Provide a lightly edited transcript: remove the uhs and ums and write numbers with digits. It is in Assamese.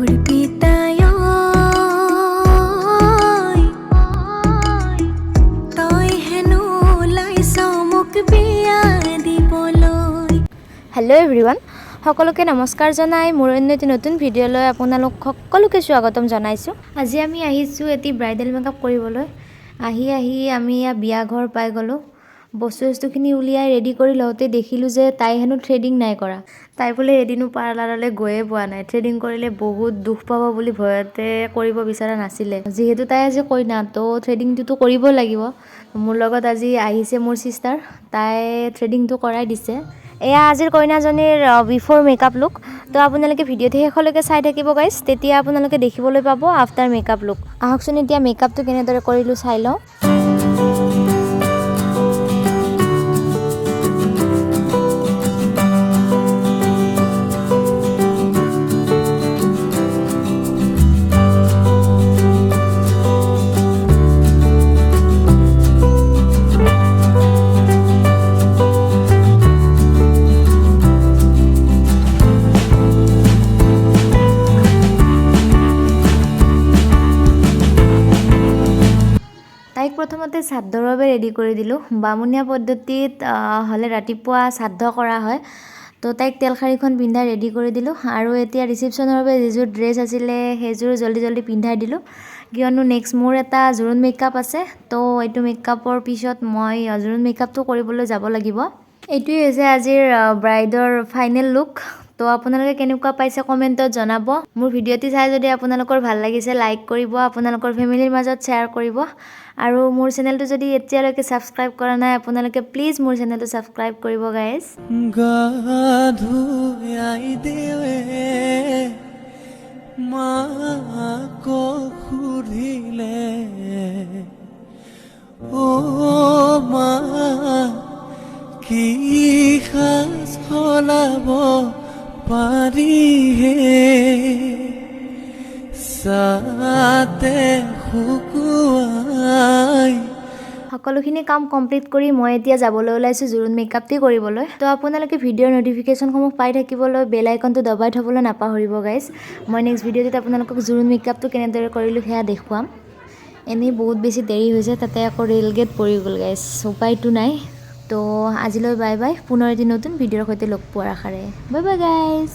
हेलो एवरीवन সকলোকে নমস্কাৰ জনাই মোৰ অন্য নতুন ভিডিঅ'লৈ আপোনালোক সকলোকে স্বাগতম জনাইছো। আজি আমি আহিছো এটি ব্ৰাইডাল মেকআপ কৰিবলৈ। আহি আমি বিয়া ঘৰ পাই গলো। বস্তুখিনি উলিয়াই ৰেডি কৰি লওঁতে দেখিলো যে তাই হেনো থ্ৰেডিং নাই কৰা। তাই বোলে এদিনো পাৰ্লাৰলৈ গৈয়ে পোৱা নাই। থ্ৰেডিং কৰিলে বহুত দুখ পাব বুলি ভয়তে কৰিব বিচৰা নাছিলে। যিহেতু তাই আজি কইনা তো থ্ৰেডিংটো কৰিব লাগিব। মোৰ লগত আজি আহিছে মোৰ সিস্টাৰ। তাই থ্ৰেডিংটো কৰাই দিছে। এয়া আজিৰ কইনাজনীৰ বিফৰ মেকআপ লুক। তো আপোনালোকে ভিডিঅ'তে শেষলৈকে চাই থাকিব গাইজ, তেতিয়া আপোনালোকে দেখিবলৈ পাব আফটাৰ মেকআপ লুক। আহকচোন এতিয়া মেকআপটো কেনেদৰে কৰিলোঁ চাই লওঁ। তাইক প্ৰথমতে শ্ৰাদ্ধৰ বাবে ৰেডি কৰি দিলোঁ। বামুণীয়া পদ্ধতিত হ'লে ৰাতিপুৱা শ্ৰাদ্ধ কৰা হয়। তো তাইক তেলশাৰীখন পিন্ধাই ৰেডি কৰি দিলোঁ আৰু এতিয়া ৰিচিপশ্যনৰ বাবে যিযোৰ ড্ৰেছ আছিলে সেইযোৰ জল্দি পিন্ধাই দিলোঁ, কিয়নো নেক্সট মোৰ এটা জোৰোণ মেকআপ আছে। তো এইটো মেকআপৰ পিছত মই জোৰোণ মেকআপটো কৰিবলৈ যাব লাগিব। এইটোৱে হৈছে আজিৰ ব্ৰাইডৰ ফাইনেল লুক। তো আপোনালোকে কেনেকুৱা পাইছে কমেণ্টত জনাব। মোৰ ভিডিঅ'টি চাই যদি আপোনালোকৰ ভাল লাগিছে লাইক কৰিব, আপোনালোকৰ ফেমিলিৰ মাজত শ্বেয়াৰ কৰিব আৰু মোৰ চেনেলটো যদি এতিয়ালৈকে ছাবস্ক্ৰাইব কৰা নাই আপোনালোকে প্লিজ মোৰ চেনেলটো ছাবস্ক্ৰাইব কৰিব গাইজ। কি খাস হলাব পাৰি হে সাতে শুকুৱাই। সকলোখিনি কাম কমপ্লিট কৰি মই এতিয়া যাবলৈ ওলাইছোঁ জোৰোণ মেকআপটি কৰিবলৈ। তো আপোনালোকে ভিডিঅ'ৰ নটিফিকেশ্যনসমূহ পাই থাকিবলৈ বেল আইকনটো দবাই থ'বলৈ নাপাহৰিব গাইজ। মই নেক্সট ভিডিঅ'টোত আপোনালোকক জোৰোণ মেকআপটো কেনেদৰে কৰিলোঁ সেয়া দেখুৱাম। এনেই বহুত বেছি দেৰি হৈছে, তাতে আকৌ ৰেল গেট পৰি গ'ল গাইজ, উপায়টো নাই। তো আজিলৈ বাই বাই। পুনৰ এটি নতুন ভিডিঅ'ৰ সৈতে লগ পোৱাৰ আশাৰে বাই বাই গাইজ।